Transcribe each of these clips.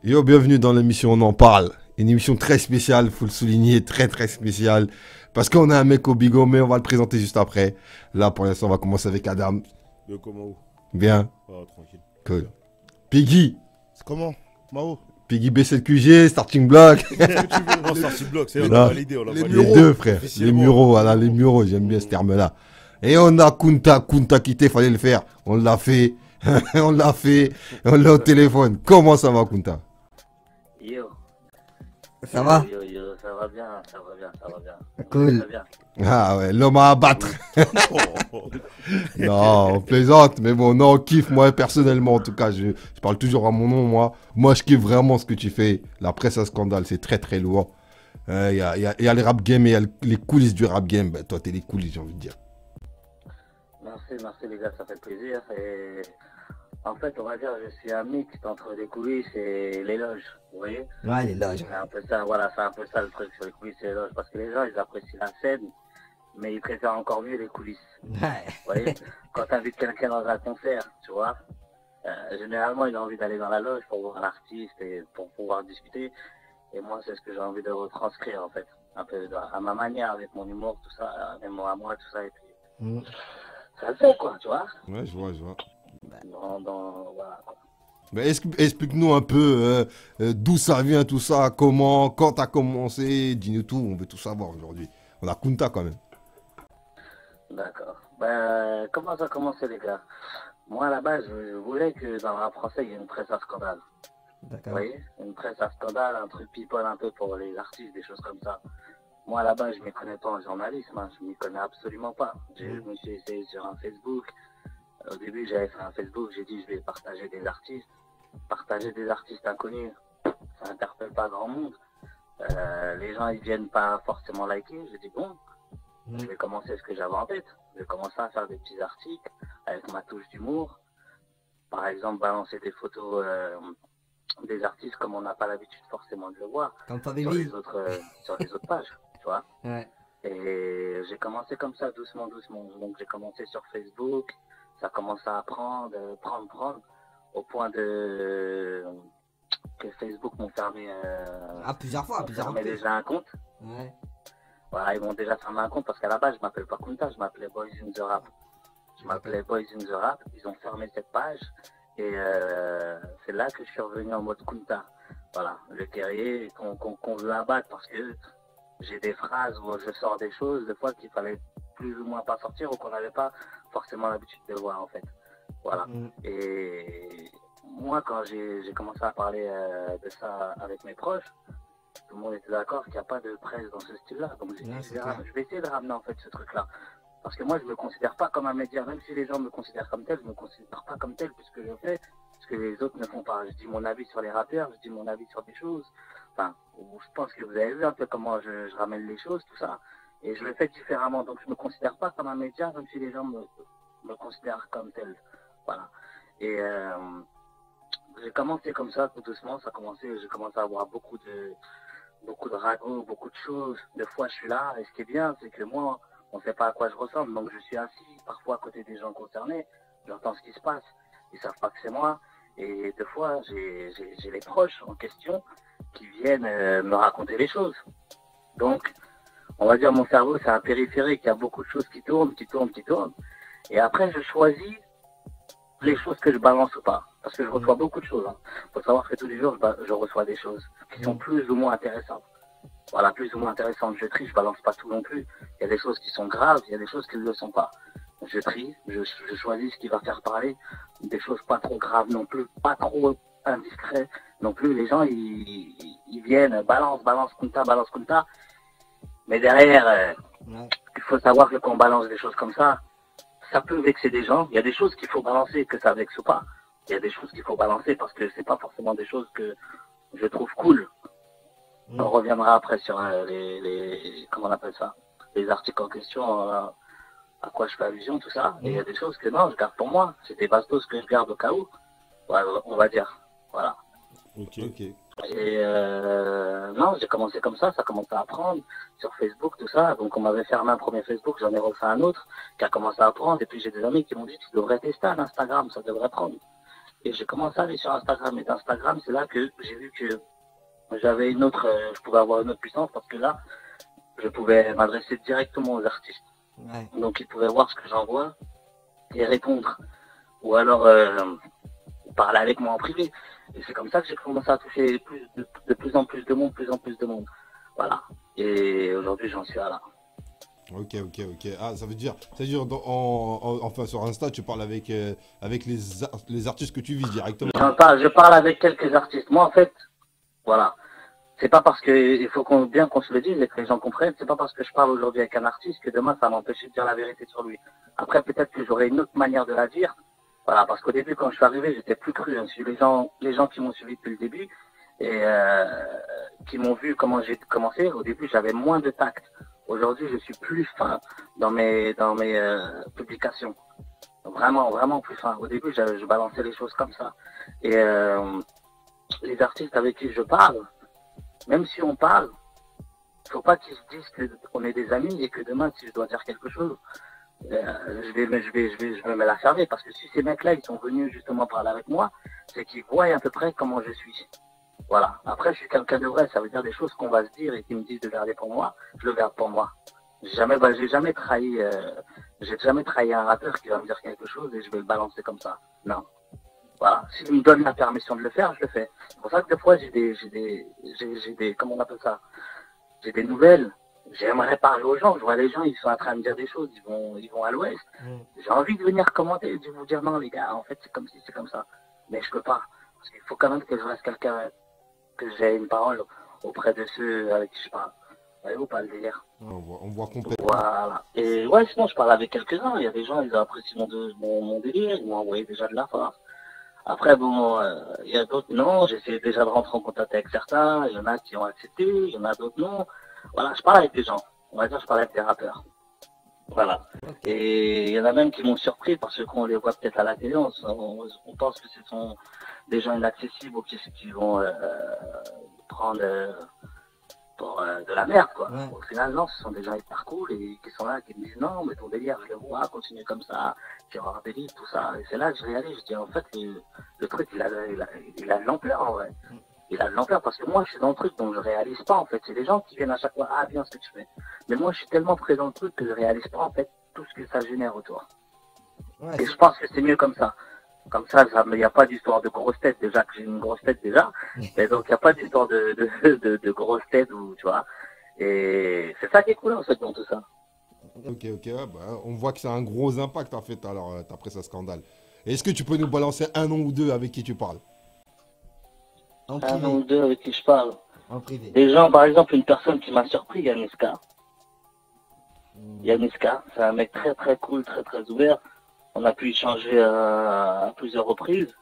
Yo, bienvenue dans l'émission On en parle. Une émission très spéciale, faut le souligner, très très spéciale. Parce qu'on a un mec au bigot, mais on va le présenter juste après. Là, pour l'instant, on va commencer avec Adam. Yo, comment où? Bien, Tranquille. cool. Piggy. C'est comment? Mao? Piggy BCLQG, Starting Block. Qu'est-ce que tu veux? Non, Starting Block, c'est on Là, a validé, on a les validé. deux, frère. Les Officiellement. mureaux, voilà, les mureaux, j'aime bien ce terme-là. Et on a Kunta quitté, fallait le faire. On l'a fait. On l'a fait. On l'a au téléphone. Comment ça va, Kunta? Yo, Ça va? yo, ça va bien, ça va bien, ça va bien. Cool. Très bien. Ah ouais, l'homme à abattre. Oh. Non, on plaisante, mais bon, non, on kiffe, moi, personnellement, en tout cas, je parle toujours à mon nom, moi. Moi, je kiffe vraiment ce que tu fais. La presse à scandale, c'est très, très lourd. Il y a les rap game et il y a les coulisses du rap game. Ben, toi, t'es les coulisses, j'ai envie de dire. Merci les gars, ça fait plaisir. Et en fait, on va dire, je suis un mix entre les coulisses et l'éloge, vous voyez? Ouais, les loges. C'est un peu ça, voilà, c'est un peu ça le truc sur les coulisses et l'éloge. Parce que les gens, ils apprécient la scène, mais ils préfèrent encore mieux les coulisses. Ouais. Vous voyez? Quand t'invites quelqu'un dans un concert, tu vois, généralement, il a envie d'aller dans la loge pour voir l'artiste et pour pouvoir discuter. Et moi, c'est ce que j'ai envie de retranscrire, en fait. Un peu à ma manière, avec mon humour, tout ça, même moi à moi, tout ça. Et puis, ça le fait, quoi, tu vois. Ouais, je vois. Voilà, quoi. Ben, explique-nous un peu d'où ça vient, tout ça, comment, quand t'as commencé, dis-nous tout, on veut tout savoir aujourd'hui. On a Kunta quand même. D'accord. Ben, comment ça a commencé, les gars? Moi, à la base, je voulais que dans le rap français, il y ait une presse à scandale. Vous D'accord. voyez? Une presse à scandale, un truc people un peu pour les artistes, des choses comme ça. Moi, à la base, je ne m'y connais pas en journalisme, hein. Je ne m'y connais absolument pas. Je me suis essayé sur un Facebook. Au début, j'avais fait un Facebook, j'ai dit je vais partager des artistes. Partager des artistes inconnus, ça n'interpelle pas grand monde. Les gens, ils viennent pas forcément liker. J'ai dit bon, je vais commencer ce que j'avais en tête. Je vais commencer à faire des petits articles avec ma touche d'humour. Par exemple, balancer des photos des artistes comme on n'a pas l'habitude forcément de le voir Comme sur Fabibi. sur les autres pages, tu vois. Ouais. Et j'ai commencé comme ça, doucement. Donc j'ai commencé sur Facebook, ça a commencé à prendre, au point que Facebook m'ont fermé, Plusieurs fois, plusieurs fermé reprises. déjà un compte. Ouais. Voilà, ils m'ont déjà fermé un compte parce qu'à la base, je m'appelle pas Kunta, je m'appelais Boys in the Rap. Je m'appelais Boys in the Rap, ils ont fermé cette page et c'est là que je suis revenu en mode Kunta. Voilà, le guerrier qu'on veut abattre parce que j'ai des phrases où je sors des choses, des fois qu'il fallait plus ou moins pas sortir ou qu'on n'avait pas forcément l'habitude de voir en fait. Voilà. Et moi, quand j'ai commencé à parler de ça avec mes proches, tout le monde était d'accord qu'il n'y a pas de presse dans ce style-là. Donc j'ai dit, Ouais, c'est clair. je vais essayer de ramener en fait ce truc-là. Parce que moi, je ne me considère pas comme un média, même si les gens me considèrent comme tel, je ne me considère pas comme tel puisque je fais ce que les autres ne font pas. Je dis mon avis sur les rappeurs, je dis mon avis sur des choses. Enfin, je pense que vous avez vu un peu comment je ramène les choses, tout ça. Et je le fais différemment. Donc je ne me considère pas comme un média, même si les gens me considèrent comme tel. Voilà. Et j'ai commencé comme ça, tout doucement. J'ai commencé à avoir beaucoup de ragots, beaucoup de choses. Des fois, je suis là. Et ce qui est bien, c'est que moi, on ne sait pas à quoi je ressemble. Donc je suis assis parfois à côté des gens concernés. J'entends ce qui se passe. Ils ne savent pas que c'est moi. Et des fois, j'ai les proches en question qui viennent me raconter les choses. Donc, on va dire mon cerveau, c'est un périphérique. Il y a beaucoup de choses qui tournent. Et après, je choisis les choses que je balance ou pas. Parce que je reçois beaucoup de choses. Il faut savoir que tous les jours, je reçois des choses qui sont plus ou moins intéressantes. Voilà, plus ou moins intéressantes. Je trie, je balance pas tout non plus. Il y a des choses qui sont graves, il y a des choses qui ne le sont pas. Je trie, je choisis ce qui va faire parler. Des choses pas trop graves non plus, pas trop indiscrets non plus. Les gens, ils viennent, balance Kunta. Mais derrière, il faut savoir que quand on balance des choses comme ça peut vexer des gens. Il y a des choses qu'il faut balancer, que ça vexe ou pas. Il y a des choses qu'il faut balancer parce que c'est pas forcément des choses que je trouve cool. On reviendra après sur comment on appelle ça, les articles en question, à quoi je fais allusion, tout ça. Et il y a des choses que non, je garde pour moi. C'est des bastos que je garde au cas où. Ouais, on va dire. Voilà. Ok. Et non, j'ai commencé comme ça a commencé à prendre sur Facebook, tout ça. Donc on m'avait fermé un premier Facebook, j'en ai refait un autre qui a commencé à prendre. Et puis j'ai des amis qui m'ont dit, tu devrais tester un Instagram, ça devrait prendre. Et j'ai commencé à aller sur Instagram. Et d'Instagram, c'est là que j'ai vu que j'avais une autre, je pouvais avoir une autre puissance parce que là, je pouvais m'adresser directement aux artistes. Ouais. Donc ils pouvaient voir ce que j'envoie et répondre. Ou alors parler avec moi en privé. Et c'est comme ça que j'ai commencé à toucher de plus en plus de monde, plus en plus de monde. Voilà. Et aujourd'hui, j'en suis là. Ok. Ah, ça veut dire enfin sur Insta, tu parles avec les artistes que tu vises directement. Je parle avec quelques artistes. Moi, en fait, voilà. C'est pas parce que, il faut bien qu'on se le dise et que les gens comprennent, c'est pas parce que je parle aujourd'hui avec un artiste que demain ça m'empêche de dire la vérité sur lui. Après, peut-être que j'aurai une autre manière de la dire. Voilà, parce qu'au début, quand je suis arrivé, j'étais plus cru. Hein. Les gens qui m'ont suivi depuis le début et qui m'ont vu comment j'ai commencé, au début, j'avais moins de tact. Aujourd'hui, je suis plus fin dans mes publications. Vraiment plus fin. Au début, je balançais les choses comme ça. Et les artistes avec qui je parle, même si on parle, faut pas qu'ils se disent qu'on est des amis et que demain, si je dois dire quelque chose, je vais me la fermer. Parce que si ces mecs-là, ils sont venus justement parler avec moi, c'est qu'ils voient à peu près comment je suis. Voilà. Après, je suis quelqu'un de vrai. Ça veut dire des choses qu'on va se dire et qui me disent de garder pour moi, je le garde pour moi. J'ai jamais trahi un rappeur qui va me dire quelque chose et je vais le balancer comme ça. Non. Voilà. S'il me donne la permission de le faire, je le fais. C'est pour ça que des fois, j'ai des, comment on appelle ça? J'ai des nouvelles. J'aimerais parler aux gens. Je vois les gens, ils sont en train de dire des choses. Ils vont à l'ouest. J'ai envie de venir commenter, de vous dire non, les gars, en fait, c'est comme si, c'est comme ça. Mais je peux pas. Parce qu'il faut quand même que je reste quelqu'un, que j'ai une parole auprès de ceux avec qui je parle. Vous voyez ou pas le délire? On voit complètement. Voilà. Et ouais, sinon, je parle avec quelques-uns. Il y a des gens, ils apprécient mon délire. Ils m'ont envoyé déjà de la force. Après, bon, il y a d'autres, non. J'essaie déjà de rentrer en contact avec certains. Il y en a qui ont accepté. Il y en a d'autres, non. Voilà, je parle avec des gens. On va dire, je parle avec des rappeurs. Voilà. Et il y en a même qui m'ont surpris parce qu'on les voit peut-être à la télé. On pense que ce sont des gens inaccessibles ou qui vont prendre pour de la merde, quoi. Ouais. Au final, non, ce sont des gens hyper cool et qui sont là, qui me disent non, mais ton délire, je le vois, continue comme ça, tu vas avoir des livres, tout ça. Et c'est là que je réalise, je dis en fait, le truc, il a de l'ampleur en vrai. Il a de l'ampleur parce que moi, je suis dans le truc, donc je réalise pas en fait. C'est des gens qui viennent à chaque fois, ah bien ce que tu fais. Mais moi, je suis tellement pris dans le truc que je réalise pas en fait tout ce que ça génère autour. Ouais, Et je pense que c'est mieux comme ça. Comme ça, il n'y a pas d'histoire de grosse tête, déjà que j'ai une grosse tête déjà. Et donc, il n'y a pas d'histoire de grosse tête, ou, tu vois. Et c'est ça qui est cool, en fait, dans tout ça. Ok, ouais, bah, on voit que c'est un gros impact en fait alors après ce scandale. Est-ce que tu peux nous balancer un nom ou deux avec qui tu parles? en Un privé. ou deux avec qui je parle. En privé. Des gens, par exemple, une personne qui m'a surpris, Yanniska. Yanniska, c'est un mec très très cool, très très ouvert. On a pu échanger à plusieurs reprises.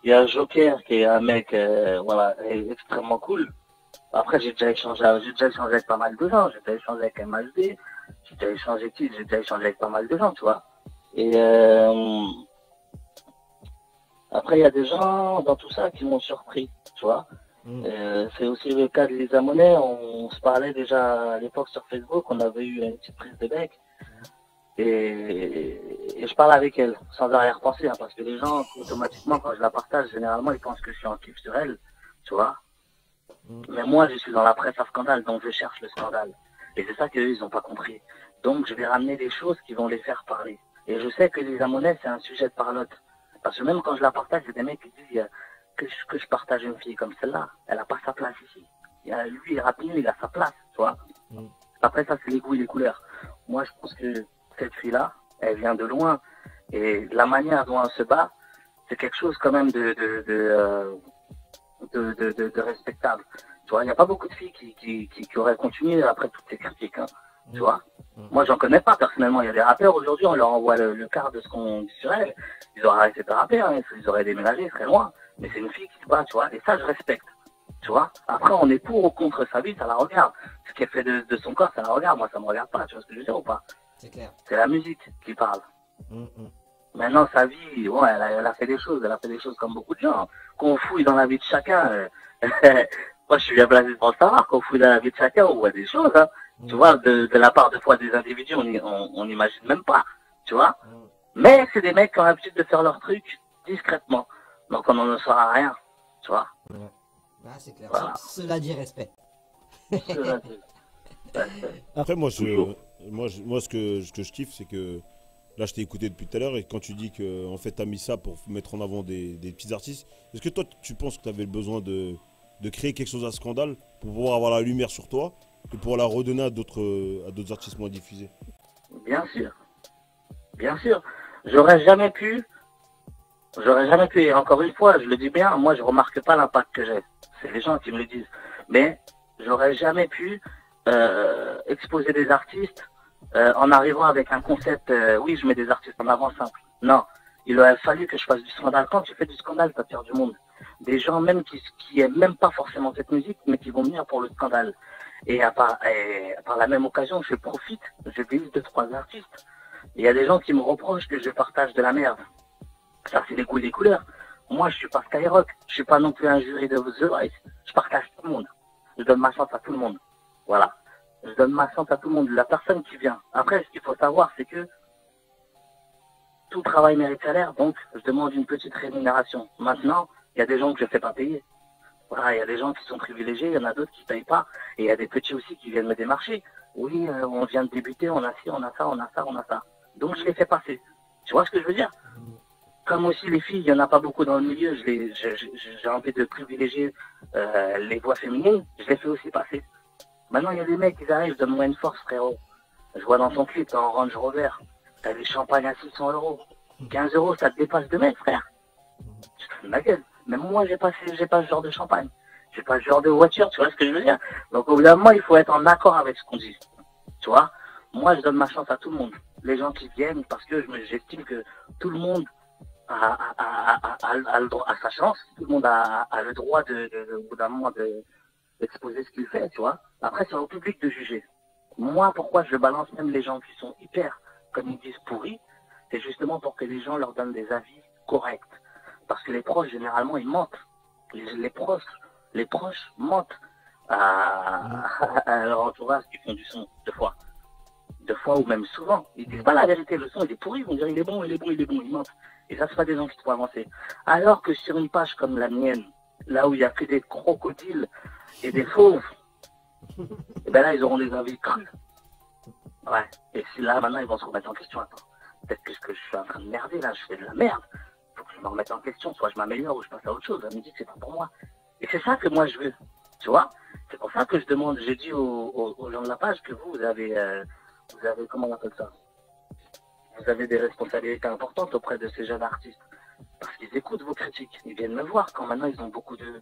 Il y a Joker, qui est un mec, voilà, extrêmement cool. Après, j'ai déjà échangé avec pas mal de gens. J'ai déjà échangé avec MHD. J'ai déjà échangé avec pas mal de gens, tu vois. Et après, il y a des gens dans tout ça qui m'ont surpris, tu vois. C'est aussi le cas de Lisa Monet. On se parlait déjà à l'époque sur Facebook. On avait eu une petite prise de bec. Et je parle avec elle, sans arrière-pensée, hein, parce que les gens, automatiquement, quand je la partage, généralement, ils pensent que je suis en kiff sur elle, tu vois. Mais moi, je suis dans la presse à scandale, donc je cherche le scandale. Et c'est ça qu'eux, ils n'ont pas compris. Donc, je vais ramener des choses qui vont les faire parler. Et je sais que Lisa Monet, c'est un sujet de parlotte. Parce que même quand je la partage, il y a des mecs qui disent que je partage une fille comme celle-là, elle n'a pas sa place ici. Lui, rapidement, il a sa place, tu vois. Après, ça, c'est les goûts et les couleurs. Moi, je pense que cette fille-là, elle vient de loin. Et la manière dont elle se bat, c'est quelque chose quand même de respectable. Tu vois, il n'y a pas beaucoup de filles qui auraient continué après toutes ces critiques, hein, tu vois. Moi, j'en connais pas personnellement. Il y a des rappeurs aujourd'hui, on leur envoie le quart de ce qu'on dit sur elle. Ils auraient arrêté de rapper, hein, ils auraient déménagé, ils seraient loin. Mais c'est une fille qui se bat, tu vois. Et ça, je respecte. Tu vois. Après, on est pour ou contre sa vie, ça la regarde. Ce qu'elle fait de son corps, ça la regarde. Moi, ça me regarde pas. Tu vois ce que je veux dire ou pas? C'est clair. C'est la musique qui parle. Maintenant, sa vie, ouais, elle a fait des choses. Elle a fait des choses comme beaucoup de gens. Qu'on fouille dans la vie de chacun. Moi, je suis bien placé pour le savoir. Qu'on fouille dans la vie de chacun, on voit des choses. Hein. Tu vois, de la part de fois des individus, on n'imagine même pas. Tu vois. Mais c'est des mecs qui ont l'habitude de faire leur truc discrètement. Donc on n'en saura rien, tu vois. Ouais. Ah, c'est clair. Voilà. Cela dit respect. Cela dit. Ouais, Après, toujours. moi ce que je kiffe, c'est que là, je t'ai écouté depuis tout à l'heure et quand tu dis que en fait, tu as mis ça pour mettre en avant des petits artistes, est-ce que toi, tu penses que tu avais besoin de créer quelque chose à scandale pour pouvoir avoir la lumière sur toi et pour la redonner à d'autres artistes moins diffusés? Bien sûr, bien sûr. J'aurais jamais pu, et encore une fois, je le dis bien, moi je remarque pas l'impact que j'ai. C'est les gens qui me le disent. Mais j'aurais jamais pu exposer des artistes en arrivant avec un concept, oui, je mets des artistes en avant simple. Non, il aurait fallu que je fasse du scandale. Quand tu fais du scandale, ça tire du monde. Des gens même qui aiment même pas forcément cette musique, mais qui vont venir pour le scandale. Et par la même occasion, je profite, je vise deux, trois artistes. Il y a des gens qui me reprochent que je partage de la merde. Ça, c'est des goûts et des couleurs. Moi, je suis pas Skyrock. Je suis pas non plus un jury de The Voice. Je partage tout le monde. Je donne ma chance à tout le monde. Voilà. Je donne ma chance à tout le monde. La personne qui vient. Après, ce qu'il faut savoir, c'est que tout travail mérite salaire. Donc, je demande une petite rémunération. Maintenant, il y a des gens que je ne fais pas payer. Voilà, il y a des gens qui sont privilégiés, il y en a d'autres qui ne payent pas. Et il y a des petits aussi qui viennent me démarcher. Oui, on vient de débuter, on a ci, on a ça, on a ça, on a ça. Donc, je les fais passer. Tu vois ce que je veux dire? Comme aussi les filles, il n'y en a pas beaucoup dans le milieu, j'ai envie de privilégier les voix féminines, je les fais aussi passer. Maintenant, il y a des mecs qui arrivent, donne-moi une force, frérot. Je vois dans ton clip, t'as un Range Rover, t'as des champagnes à 600 euros. 15 euros, ça te dépasse de mètres, frère. Tu te fous de ma gueule. Même moi, j'ai pas ce genre de champagne. J'ai pas ce genre de voiture, tu vois ce que je veux dire? Donc, au bout d'un moment, il faut être en accord avec ce qu'on dit. Tu vois? Moi, je donne ma chance à tout le monde. Les gens qui viennent, parce que j'estime que tout le monde a le droit à sa chance. Tout le monde a le droit au bout d'un moment d'exposer ce qu'il fait, tu vois. Après, c'est au public de juger. Moi, pourquoi je balance même les gens qui sont hyper, comme ils disent, pourris, c'est justement pour que les gens leur donnent des avis corrects. Parce que les proches, généralement, ils mentent. Les proches mentent à leur entourage qui font du son, deux fois ou même souvent. Ils disent pas la vérité, le son il est pourri, ils vont dire il est bon, ils mentent. Et ça, c'est pas des gens qui te font avancer. Alors que sur une page comme la mienne, là où il y a que des crocodiles et des fauves, et ben là, ils auront des avis crus. Ouais. Et si là, maintenant, ils vont se remettre en question. Attends, peut-être que ce que je suis en train de merder, là, je fais de la merde. Faut que je me remette en question, soit je m'améliore ou je passe à autre chose. La musique, c'est pas pour moi. Et c'est ça que moi, je veux. Tu vois? C'est pour ça que je demande, j'ai dit aux gens de la page que vous avez, comment on appelle ça? Vous avez des responsabilités importantes auprès de ces jeunes artistes. Parce qu'ils écoutent vos critiques. Ils viennent me voir quand maintenant ils ont beaucoup de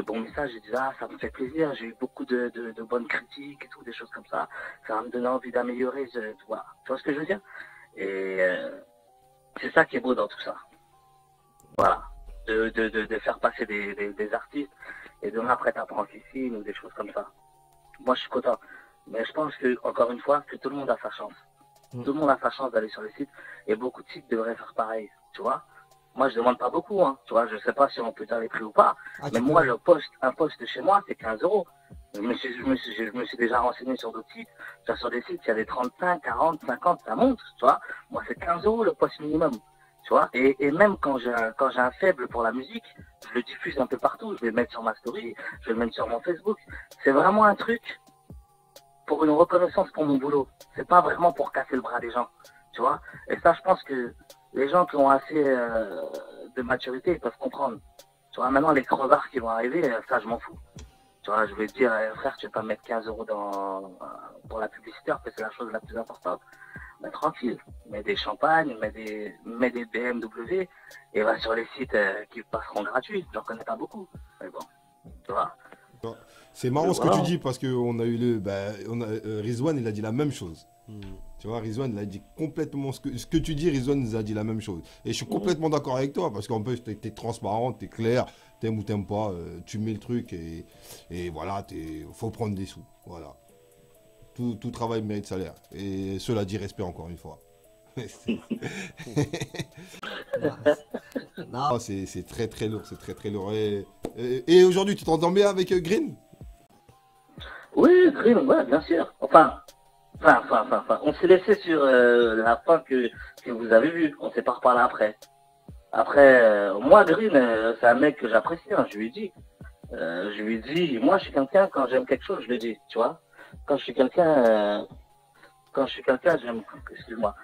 bons messages. Ils disent ah, ça me fait plaisir, j'ai eu beaucoup de bonnes critiques et tout, des choses comme ça. Ça va me donner envie d'améliorer. Tu vois ce que je veux dire? Et c'est ça qui est beau dans tout ça. Voilà. De faire passer des artistes et demain après t'apprends ici ou des choses comme ça. Moi je suis content. Mais je pense que, encore une fois, que tout le monde a sa chance. Tout le monde a sa chance d'aller sur le site et beaucoup de sites devraient faire pareil, tu vois. Moi, je demande pas beaucoup, hein, tu vois. Je sais pas si on peut faire les prix ou pas, mais moi, un poste chez moi, c'est 15 euros. Je me suis déjà renseigné sur d'autres sites. Sur des sites, il y a des 35, 40, 50, ça monte, tu vois. Moi, c'est 15 euros le poste minimum, tu vois. Et même quand j'ai un faible pour la musique, je le diffuse un peu partout. Je vais le mettre sur ma story, je vais le mettre sur mon Facebook. C'est vraiment un truc pour une reconnaissance pour mon boulot. C'est pas vraiment pour casser le bras des gens, tu vois. Et ça, je pense que les gens qui ont assez de maturité, ils peuvent comprendre. Tu vois, maintenant, les crevards qui vont arriver, ça, je m'en fous. Tu vois, je vais te dire, frère, tu vas pas mettre 15 euros pour la publicité, parce que c'est la chose la plus importante. Mais tranquille, mets des champagnes, mets des BMW, et va sur les sites qui passeront gratuits. J'en connais pas beaucoup, mais bon, tu vois. C'est marrant ce que tu dis parce qu'on a eu Rizwan, il a dit la même chose. Tu vois, Rizwan, il a dit complètement ce que tu dis, Rizwan nous a dit la même chose. Et je suis complètement d'accord avec toi parce qu'en plus, tu es transparent, tu es clair, t'aimes ou t'aimes pas, tu mets le truc et voilà, faut prendre des sous. Voilà. Tout travail mérite salaire. Et cela dit, respect encore une fois. Non, c'est très très lourd, c'est très très lourd. Et aujourd'hui, tu t'entends bien avec Green? Oui, Green, ouais, bien sûr. Enfin, on s'est laissé sur la fin que vous avez vue. On s'est pas reparlé après. Après, moi, Green, c'est un mec que j'apprécie, hein, je lui ai dit. Je lui ai dit, moi, je suis quelqu'un, quand j'aime quelque chose, je le dis, tu vois. Quand je suis quelqu'un, j'aime, excuse-moi.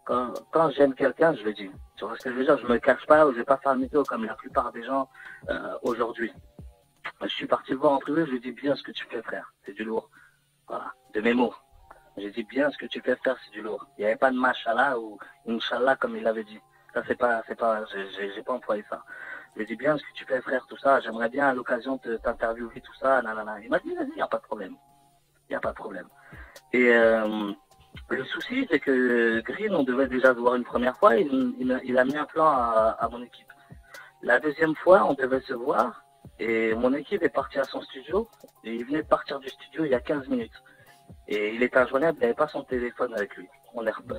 Quand j'aime quelqu'un, je le dis. Tu vois ce que je veux dire? Je me cache pas ou je vais pas faire le mytho comme la plupart des gens aujourd'hui. Je suis parti le voir en privé, je lui ai dit bien ce que tu fais, frère. C'est du lourd. Voilà, de mes mots. J'ai dit bien ce que tu fais faire, c'est du lourd. Il n'y avait pas de machallah ou inshallah comme il l'avait dit. Ça, j'ai pas employé ça. Je lui ai dit bien ce que tu fais, frère, tout ça. J'aimerais bien à l'occasion t'interviewer, tout ça, nanana. Il m'a dit, vas-y, il n'y a pas de problème. Il n'y a pas de problème. Et le souci, c'est que Green, on devait déjà se voir une première fois. Il a mis un plan à mon équipe. La deuxième fois, on devait se voir. Et mon équipe est partie à son studio. Et il venait de partir du studio il y a 15 minutes. Et il était injoignable, il n'avait pas son téléphone avec lui.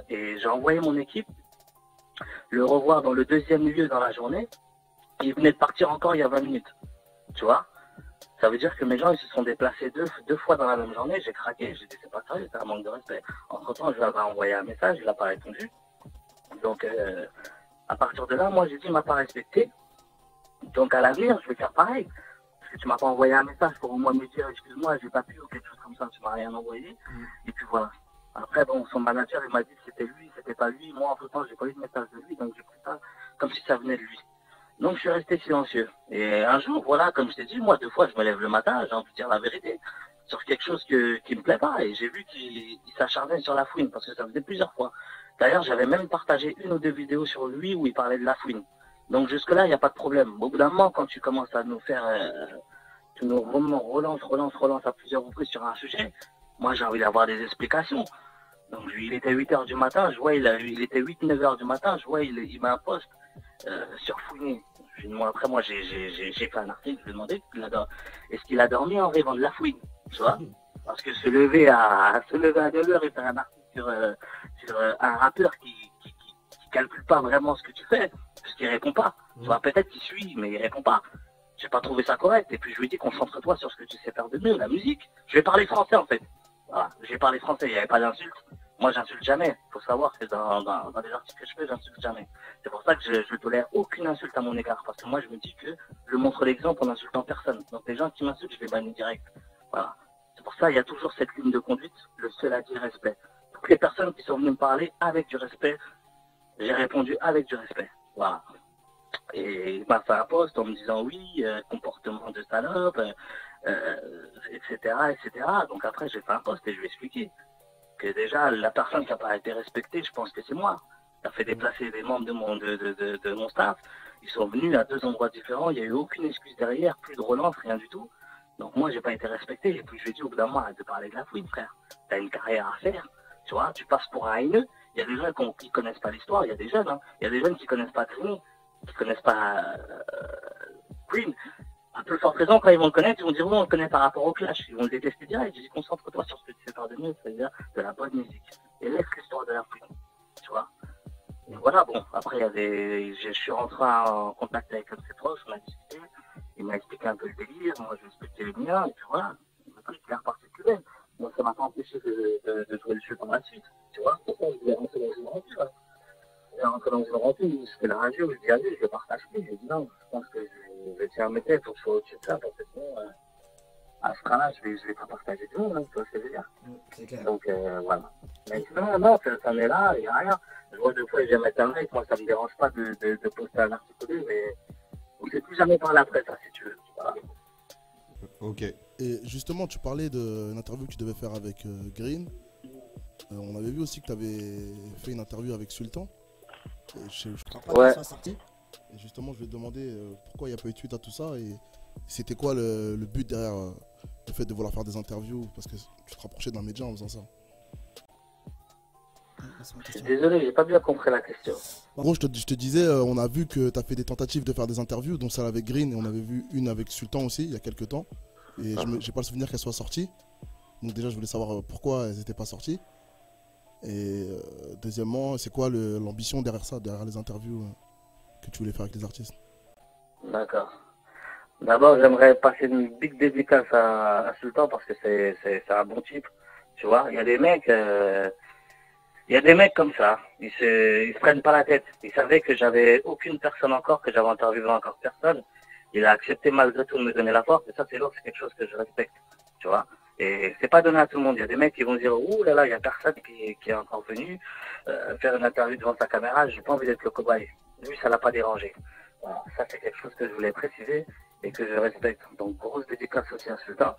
Et j'ai envoyé mon équipe le revoir dans le deuxième lieu dans la journée. Il venait de partir encore il y a 20 minutes. Tu vois? Ça veut dire que mes gens, ils se sont déplacés deux fois dans la même journée. J'ai craqué. J'ai dit, c'est pas sérieux, c'est un manque de respect. Entre-temps, je lui avais envoyé un message, il n'a pas répondu. Donc, à partir de là, moi, j'ai dit, il m'a pas respecté. Donc, à l'avenir, je vais faire pareil. Parce que tu m'as pas envoyé un message pour au moins me dire, excuse-moi, j'ai pas pu ou quelque chose comme ça. Tu m'as rien envoyé. Et puis voilà. Après, bon, son manager, il m'a dit que c'était lui, c'était pas lui. Moi, entre-temps, j'ai pas eu de message de lui. Donc, j'ai pris ça comme si ça venait de lui. Donc, je suis resté silencieux. Et un jour, voilà, comme je t'ai dit, moi, deux fois, je me lève le matin, j'ai envie de dire la vérité sur quelque chose qui me plaît pas. Et j'ai vu qu'il s'acharnait sur la fouine, parce que ça faisait plusieurs fois. D'ailleurs, j'avais même partagé une ou deux vidéos sur lui où il parlait de la fouine. Donc, jusque-là, il n'y a pas de problème. Au bout d'un moment, quand tu commences à nous faire, tu nous relances à plusieurs reprises sur un sujet, moi, j'ai envie d'avoir des explications. Donc, lui, il était 8 heures du matin, je vois, il était 8-9 heures du matin, je vois, il met un post sur Fouini. Après, moi, j'ai fait un article, je lui ai demandé est-ce qu'il a dormi en rêvant de la fouine, tu vois? Parce que se lever à 9 heures et faire un article sur un rappeur qui calcule pas vraiment ce que tu fais, parce qu'il répond pas. Tu vois, peut-être qu'il suit, mais il répond pas. J'ai pas trouvé ça correct. Et puis, je lui ai dit, concentre-toi sur ce que tu sais faire de mieux, la musique. Je vais parler français, en fait. Voilà, j'ai parlé français, il n'y avait pas d'insulte. Moi, j'insulte jamais. Il faut savoir que dans les articles que je fais, j'insulte jamais. C'est pour ça que je ne tolère aucune insulte à mon égard. Parce que moi, je me dis que je montre l'exemple en insultant personne. Donc, les gens qui m'insultent, je les bannis direct. Voilà. C'est pour ça qu'il y a toujours cette ligne de conduite. Le seul à dire respect. Toutes les personnes qui sont venues me parler avec du respect, j'ai répondu avec du respect. Voilà. Et il m'a fait un post en me disant oui, comportement de salope, etc., etc. Donc après, j'ai fait un post et je lui ai expliqué que déjà, la personne qui n'a pas été respectée, je pense que c'est moi. Ça fait déplacer des membres de mon staff. Ils sont venus à deux endroits différents. Il n'y a eu aucune excuse derrière, plus de relance, rien du tout. Donc moi, j'ai pas été respecté. Et puis je lui ai dit au bout d'un moment, arrête de parler de la fouine, frère. Tu as une carrière à faire. Tu vois, tu passes pour un haineux. Il y a des gens qui connaissent pas l'histoire. Il y a des jeunes, hein. Il y a des jeunes qui connaissent pas Green, qui connaissent pas Green. À peu fort raison, quand ils vont le connaître, ils vont dire oui, on le connaît par rapport au clash. Ils vont le détester direct. Je dis concentre-toi sur ce que tu sais faire de mieux, c'est-à-dire de la bonne musique. Et laisse l'histoire de la fouine. Tu vois. Et voilà, bon, après, je suis rentré en contact avec un de ses proches, on a discuté, il m'a expliqué un peu le délire, moi je lui ai expliqué les miens, et puis voilà, il est reparti plus belle. Donc ça m'a pas empêché de jouer le jeu par la suite, tu vois. Pourquoi je voulais rentrer dans une revue, là. Je voulais rentrer dans une revue, c'était la radio, je dis allez, je le partage plus, j'ai dit non, je pense que je vais tirer mes têtes, il faut que je sois au-dessus de ça, parce que sinon, à ce cas-là, je vais pas partager tout le monde, hein, tu vois ce que je veux dire. C'est clair. Donc voilà. Mais sinon, non, ça n'est là, il n'y a rien. Je vois deux fois, j'aime mettre un like, moi ça me dérange pas de poster un article, mais on ne sait plus jamais parler après ça, si tu veux. Voilà. Ok. Et justement, tu parlais d'une interview que tu devais faire avec Green. On avait vu aussi que tu avais fait une interview avec Sultan. Et Ouais. Et justement, je vais te demander pourquoi il n'y a pas eu de suite à tout ça et c'était quoi le but derrière le fait de vouloir faire des interviews parce que tu te rapprochais d'un média en faisant ça. Je suis désolé, j'ai pas bien compris la question. En gros, je te disais, on a vu que tu as fait des tentatives de faire des interviews, dont celle avec Green, et on avait vu une avec Sultan aussi, il y a quelques temps. Et j'ai pas le souvenir qu'elle soit sortie. Donc déjà, je voulais savoir pourquoi elles n'étaient pas sorties. Et deuxièmement, c'est quoi l'ambition derrière ça, derrière les interviews que tu voulais faire avec les artistes? D'accord. D'abord, j'aimerais passer une big dédicace à Sultan parce que c'est un bon type. Tu vois, il y a des mecs... Il y a des mecs comme ça, ils se prennent pas la tête. Ils savaient que j'avais aucune personne encore, que j'avais interviewé encore personne. Il a accepté malgré tout de me donner la porte, et ça c'est lourd, c'est quelque chose que je respecte, tu vois. Et c'est pas donné à tout le monde. Il y a des mecs qui vont dire, ouh là là, il y a personne qui est encore venu faire une interview devant sa caméra, j'ai pas envie d'être le cobaye. Lui, ça l'a pas dérangé. Voilà, ça c'est quelque chose que je voulais préciser et que je respecte. Donc grosse dédicace aussi à Sultan.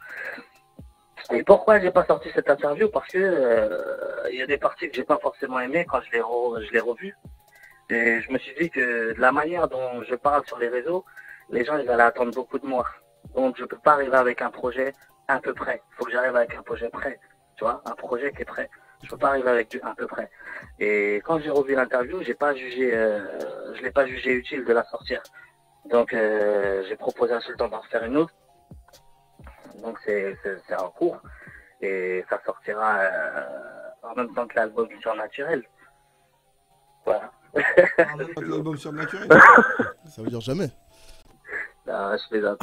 Et pourquoi j'ai pas sorti cette interview? Parce que il y a des parties que j'ai pas forcément aimées quand je l'ai revu. Et je me suis dit que de la manière dont je parle sur les réseaux, les gens ils allaient attendre beaucoup de moi. Donc je peux pas arriver avec un projet un peu prêt. Il faut que j'arrive avec un projet prêt. Tu vois, un projet qui est prêt. Je peux pas arriver avec du un peu prêt. Et quand j'ai revu l'interview, je l'ai pas jugé utile de la sortir. Donc j'ai proposé à Sultan d'en refaire une autre. Donc c'est en cours et ça sortira en même temps que l'album Surnaturel. Voilà. En même temps, L'album surnaturel. Ça veut dire jamais. Non, je plaisante.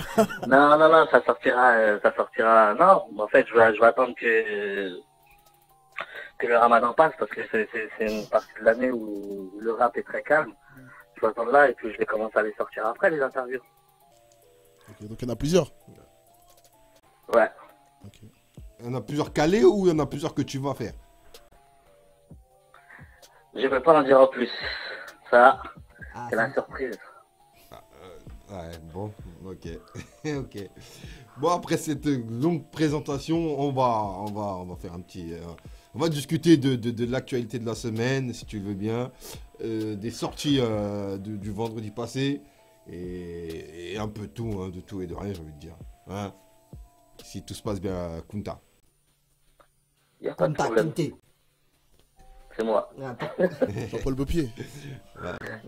Non, ça sortira. Non, en fait, je vais attendre que le Ramadan passe parce que c'est une partie de l'année où le rap est très calme. Je vais attendre là et puis je vais commencer à les sortir après les interviews. Ok, donc il y en a plusieurs. Ouais. Ok. Il y en a plusieurs calés ou il y en a plusieurs que tu vas faire? Je vais pas en dire en plus. Ça, Ah, c'est la surprise. Ouais, bon, ok. Ok. Bon, après cette longue présentation, on va faire un petit. On va discuter de l'actualité de la semaine, si tu le veux bien, des sorties du vendredi passé, et un peu tout, hein, de tout et de rien, j'ai envie de dire. Hein, si tout se passe bien à Kunta. Il n'y a pas de Kunta problème. Kinte. C'est moi. Ah, Jean-Paul Beaupied.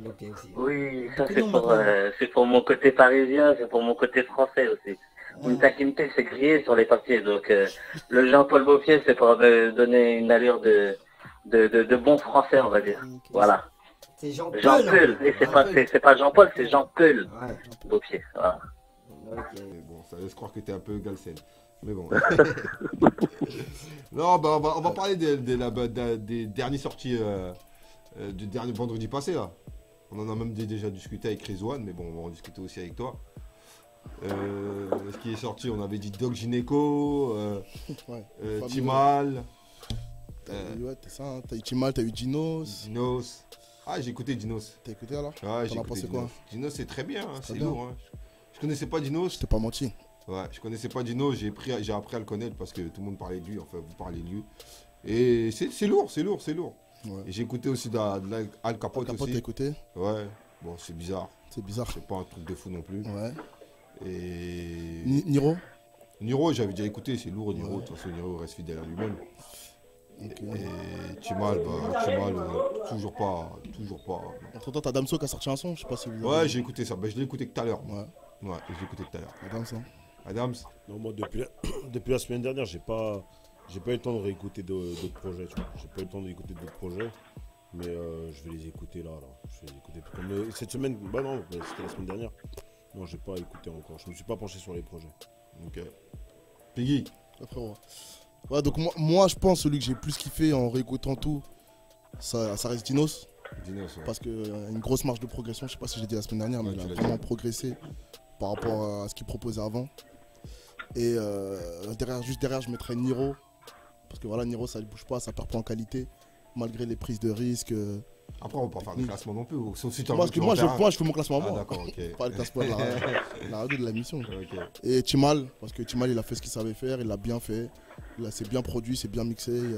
ok aussi. Oui, ça Beaucoup de noms c'est pour mon côté parisien, c'est pour mon côté français aussi. Kunta Kinte, c'est grillé sur les papiers. Donc le Jean-Paul Beaupied, c'est pour me donner une allure de bon français, on va dire. Ok. Voilà. C'est Jean Peul. Jean Peul. Et c'est pas Jean-Paul, c'est Jean Peul. Ouais. Beaupied. Voilà. Ok. Mais bon, ça laisse croire que t'es un peu Galsen. Mais bon. Non, bah, on va parler des dernières sorties du dernier vendredi passé, là. On en a même déjà discuté avec Rizwan, mais bon, on va en discuter aussi avec toi. Ce qui est sorti, on avait dit Doc Gineco, Ouais. Timal, Ouais, t'es ça, hein. T'as eu Timal, t'as eu Dinos. Dinos. Ah, j'ai écouté Dinos. T'as écouté alors? Ouais, j'ai T'en as écouté pensé Dinos. quoi? Dinos, c'est très bien, hein, c'est bien. lourd. Hein. Je connaissais pas Dinos. Je t'ai pas menti. Ouais, je connaissais pas Dinos, j'ai appris à le connaître parce que tout le monde parlait de lui, enfin vous parlez de lui. Et c'est lourd, c'est lourd, c'est lourd. Ouais. Et j'ai écouté aussi de Al Capote Capote, aussi. t'as écouté? Ouais, bon, c'est bizarre. C'est bizarre. C'est pas un truc de fou non plus. Ouais. Et Niro? Niro, j'avais déjà écouté, c'est lourd Niro. Ouais. De toute façon, Niro reste fidèle à lui-même. Ok. Et Timal, toujours pas. Entre temps, t'as Damso qui a sorti un son, je sais pas si vous Ouais, j'ai écouté ça. Bah, je l'ai écouté tout à l'heure. Ouais, Ouais, je l'ai écouté tout à l'heure. Adams, hein. Adams, Non, moi, depuis la semaine dernière, j'ai pas eu le temps de réécouter d'autres projets. Tu vois. J'ai pas eu le temps d'écouter d'autres projets. Mais je vais les écouter là. Je vais les écouter. Comme, cette semaine, bah non, c'était la semaine dernière. Non, j'ai pas écouté encore. Je me suis pas penché sur les projets. ok. Piggy, Ouais, frérot. Ouais, donc moi, je pense celui que j'ai plus kiffé en réécoutant tout, ça reste Dinos. Dinos, ouais. Parce qu'il y a une grosse marge de progression. Je sais pas si j'ai dit la semaine dernière, mais Ouais, il tu a l'as vraiment dit. progressé par rapport à ce qu'il proposait avant. Et juste derrière, je mettrais Niro. Parce que voilà, Niro, ça ne bouge pas, ça perd pas en qualité. Malgré les prises de risque. Après, on va pas faire de classement non plus. Sauf si tu Moi, je fais mon classement à Ah, moi. d'accord, ok. Pas le classement de la radio de la mission. Ok. Et Timal, parce que Timal, il a fait ce qu'il savait faire, il l'a bien fait. C'est bien produit, c'est bien mixé. Il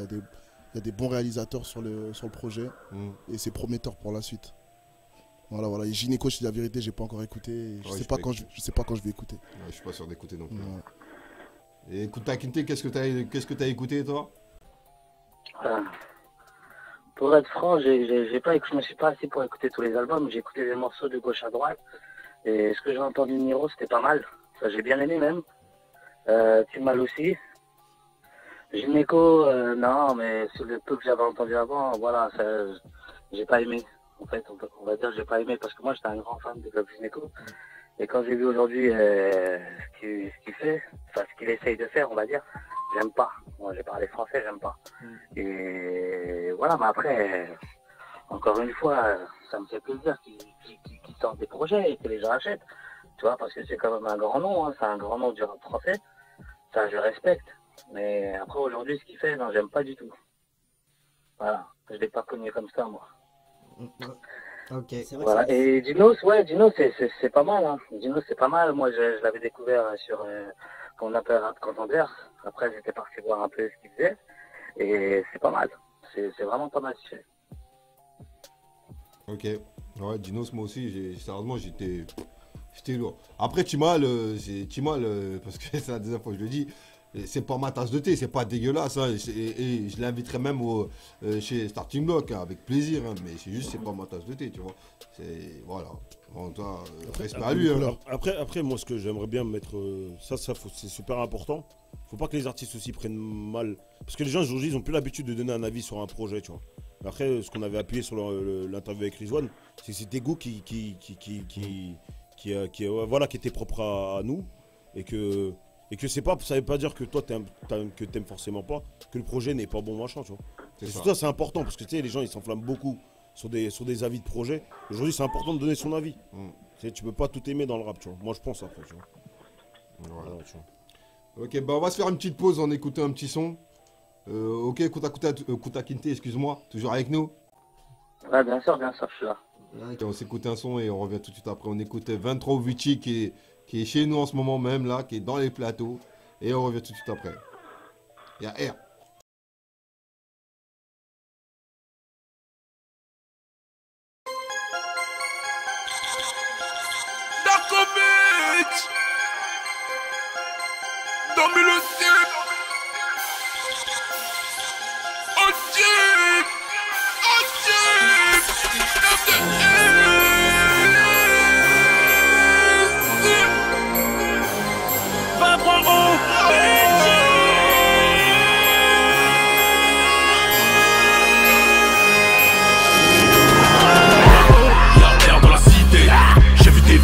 y a des bons réalisateurs sur le projet. Et c'est prometteur pour la suite. Voilà. Et Gynéco, je dis la vérité, j'ai pas encore écouté. Je sais pas quand je vais écouter. Ouais, je suis pas sûr d'écouter non plus. Ouais. Et Kunta Kinte, qu'est-ce que t'as écouté toi? Pour être franc, je me suis pas assis pour écouter tous les albums. J'ai écouté des morceaux de gauche à droite. Et ce que j'ai entendu de Niro, c'était pas mal. Ça, j'ai bien aimé même. Timal aussi. Gynéco, non, mais c'est le peu que j'avais entendu avant. Voilà, ça, j'ai pas aimé. En fait, on va dire que j'ai pas aimé parce que moi, j'étais un grand fan de Club Gynéco. Et quand j'ai vu aujourd'hui ce qu'il fait, enfin ce qu'il essaye de faire, on va dire, j'aime pas. Moi, j'ai parlé français, j'aime pas. Et voilà, mais après, encore une fois, ça me fait plaisir qu'ils sortent des projets et que les gens achètent. Tu vois, parce que c'est quand même un grand nom, hein, c'est un grand nom du rap français. Ça, je respecte. Mais après, aujourd'hui, ce qu'il fait, non, j'aime pas du tout. Voilà, je l'ai pas connu comme ça, moi. Ok. C'est vrai Voilà. Et Dinos, ouais, Dinos, c'est pas mal. Hein. Dinos, c'est pas mal. Moi, je l'avais découvert sur qu'on appelle Rap Contenders. Après, j'étais parti voir un peu ce qu'il faisait. Et c'est pas mal. C'est vraiment pas mal ce qu'il fait. Ok. Ouais, Dinos, moi aussi, sérieusement, j'étais lourd. Après, Timal, parce que c'est la deuxième fois que je le dis, c'est pas ma tasse de thé, c'est pas dégueulasse. Hein, et je l'inviterai même chez Starting Block, hein, avec plaisir. Hein, mais c'est juste, c'est pas ma tasse de thé, tu vois. Voilà. En tout cas, respect à lui. Hein. Après, moi, ce que j'aimerais bien mettre, c'est super important. Faut pas que les artistes aussi prennent mal. Parce que les gens, aujourd'hui, ils ont plus l'habitude de donner un avis sur un projet, tu vois. Après, ce qu'on avait appuyé sur l'interview avec Rizwan, c'est que c'est des goûts qui était propre à nous. Et que ça veut pas dire que toi, t'aimes forcément pas, que le projet n'est pas bon, machin, tu vois. Et ça, c'est important, parce que tu sais, les gens, ils s'enflamment beaucoup sur des avis de projet. Aujourd'hui, c'est important de donner son avis. Tu peux pas tout aimer dans le rap, tu vois. Moi, je pense après, tu vois. Voilà, tu vois. Ok, bah on va se faire une petite pause en écoutant un petit son. Ok, Kunta Kinte, excuse-moi, toujours avec nous? Ouais, bien sûr, je suis là. Okay, on s'écoute un son et on revient tout de suite après. On écoute 23 Vici qui est chez nous en ce moment même, là, qui est dans les plateaux. Et on revient tout de suite après. Il y a R.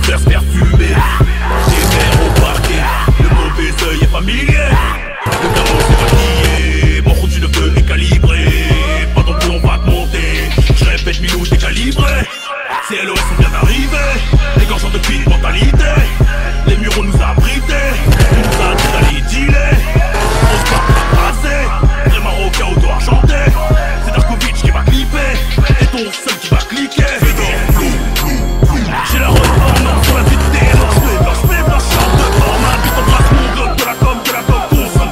Vers perfumé, des verres au parquet, le mauvais œil est familier. Le garçon s'est maquillé, mon route du neveu est calibré. Pas ton boulot, on va te monter. Je répète, Milou décalibré. Ces LOS sont bien arrivés, égorgeant depuis une mentalité. Les murs on nous a abrités, on nous a dit d'aller dealer. On se bat pas passer, vrai marocain au dos argenté. C'est Darkovic qui va clipper, et ton seul qui va cliquer. J'ai la retornance sur la vie de tes blanche, chante de format. Tu t'embrasses mon globe, de la com,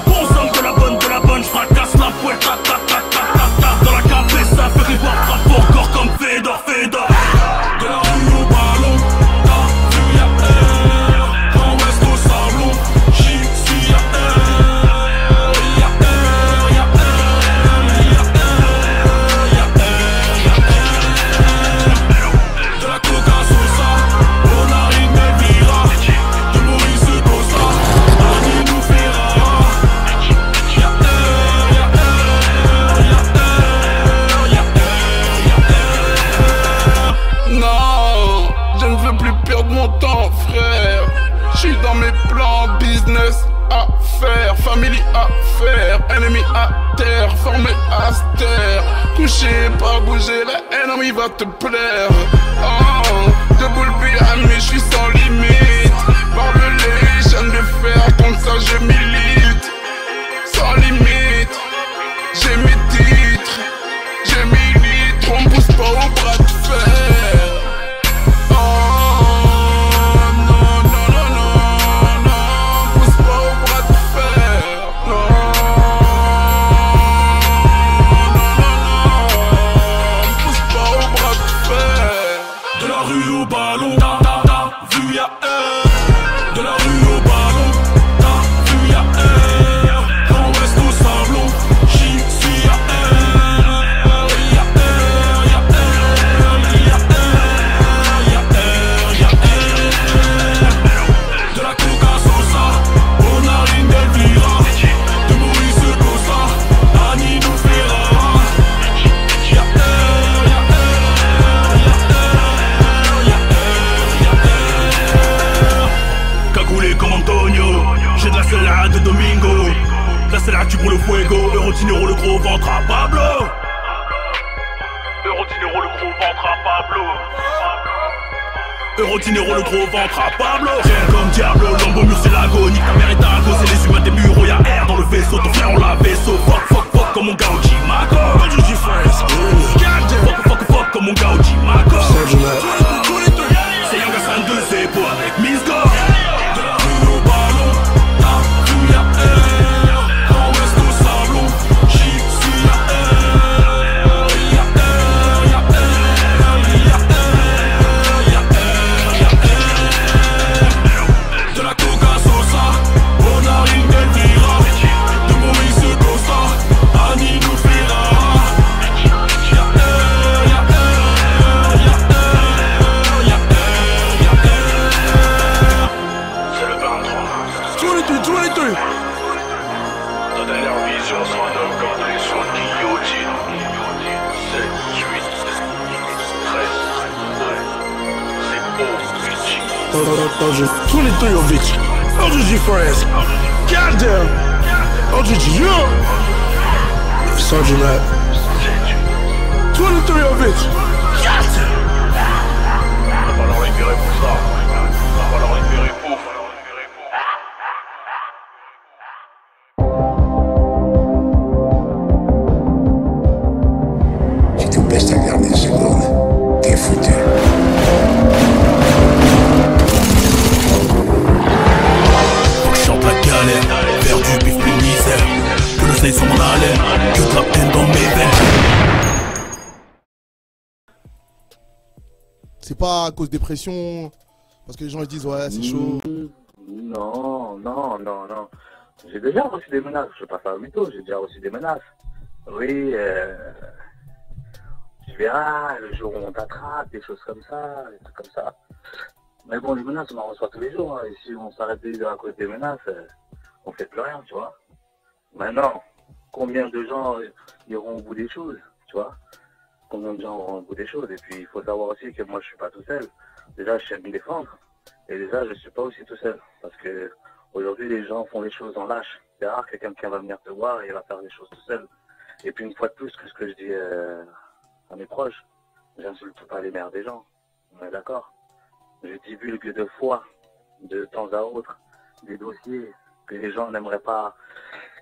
consomme de la bonne, j'fracasse la poêle, ta ta ta ta ta ta. Dans la cabeza, fait rivoir, frappe encore comme Fedor. De la rue au ballon, t'as vu y'a air. Dans l'ouest au sablon, j'y suis y'a air. Y'a air, y'a air, y'a air, y'a air, y'a air. De la coca sosa, on arrive mes vira. De Maurice Dosa, Dani nous Ferrara. Y'a air, y'a air, y'a air, y'a air, y'a air. Non, je ne veux plus perdre mon temps, frère. J'suis dans mes plans, business à faire, family à faire, ennemi à terre, formé à terre. Couché, pas bouger, l'ennemi va te plaire. Oh, de boule ami, j'suis sans limite. Barbelé, chaîne de fer, contre ça je milite. Sans limite, j'ai mes titres, j'ai mes litres, on me pousse pas au bras de fer. J'y suis à Dinero, le gros ventre à Pablo. Dinero, le gros ventre à Pablo. Dinero, le gros ventre à Pablo. Rien comme Diablo, Lambo mur c'est l'agonie. Ta mère est à cause, c'est les humains des bureaux. Y'a air dans le vaisseau, ton frère on l'a vaisseau. Fuck, fuck, fuck comme mon gars au Jimaco. Fuck comme mon gars au Jimaco. C'est Young Hassan de Zebo avec Miss Go. De la rue au ballon, ta rue y'a air. Dans l'ouest au sablon, j'y suis y'a air. Y'a air, y'a air, y'a air, y'a air, y'a air. De la coca sosa, Bonarine Delvira. De Maurice Costa, Annie Noufira. Y'a air, y'a air, y'a air, y'a air, y'a air. C'est le 23. 23. Ta dernière vision sera de cadrer sur le guillotine. 7, 8, 13, c'est beau, 23 of it. OGG friends. Goddamn. OGG, yo. Sergeant Rap. 23 of it. Goddamn. On va leur libérer pour ça. On va leur libérer pour. Si tu me laisses à garder une seconde, t'es foutu. Je chante la galère, perdu, bif, plus de misère. Que l'oseille s'en m'en allait, que de la haine dans mes veines. C'est pas à cause des pressions, parce que les gens ils disent ouais c'est chaud. Non. J'ai déjà reçu des menaces, je vais pas faire le mytho, j'ai déjà reçu des menaces. Oui, tu verras, le jour où on t'attrape, des choses comme ça, des trucs comme ça. Mais bon, les menaces, on en reçoit tous les jours, hein, et si on s'arrête de dire à cause des menaces, on fait plus rien, tu vois. Maintenant, combien de gens iront au bout des choses, tu vois? Combien de gens iront au bout des choses? Et puis, il faut savoir aussi que moi, je suis pas tout seul. Déjà, je sais me défendre. Et déjà, je suis pas aussi tout seul. Parce que aujourd'hui, les gens font les choses en lâche. C'est rare que quelqu'un va venir te voir et il va faire les choses tout seul. Et puis, une fois de plus, que ce que je dis à mes proches, j'insulte pas les mères des gens. On est d'accord? Je divulgue de fois, de temps à autre, des dossiers que les gens n'aimeraient pas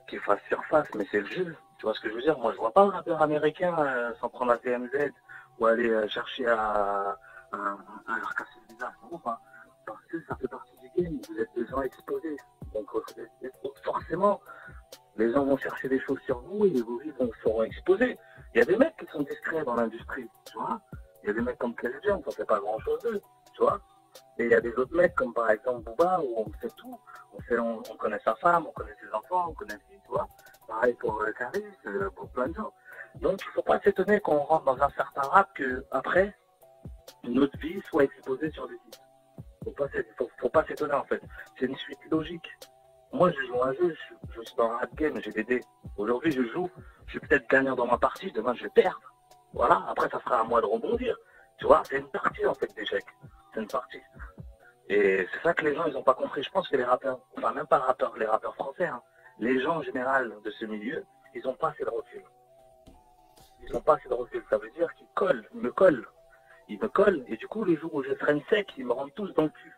qu'ils fassent surface, mais c'est le jeu. Tu vois ce que je veux dire? Moi, je vois pas un rappeur américain s'en prendre à TMZ ou aller chercher à leur casser le visage. Non, pas. Parce que ça fait partie du game. Vous êtes des gens exposés. Donc, forcément, les gens vont chercher des choses sur vous et vos vies seront exposées. Il y a des mecs qui sont discrets dans l'industrie, tu vois. Il y a des mecs comme Kelly Jones, on fait pas grand chose d'eux, tu vois. Et il y a des autres mecs comme par exemple Booba où on fait tout. On connaît sa femme, on connaît ses enfants, on connaît lui, tu vois. Pareil pour Caris, pour plein de gens. Donc il ne faut pas s'étonner qu'on rentre dans un certain rap que après notre vie soit exposée sur des sites. Faut pas s'étonner en fait. C'est une suite logique. Moi je joue un jeu, je suis dans un rap game, j'ai des dés. Aujourd'hui je joue, je suis peut-être gagnant dans ma partie, demain je vais perdre. Voilà, après ça sera à moi de rebondir. Tu vois, c'est une partie en fait d'échec. C'est une partie. Et c'est ça que les gens ils ont pas compris. Je pense que les rappeurs, enfin même pas rappeurs, les rappeurs français, hein, les gens en général de ce milieu, ils ont pas assez de recul. Ils ont pas assez de recul. Ça veut dire qu'ils collent, ils me collent. Ils me collent et du coup le jour où je traîne sec, ils me rendent tous dans le cul.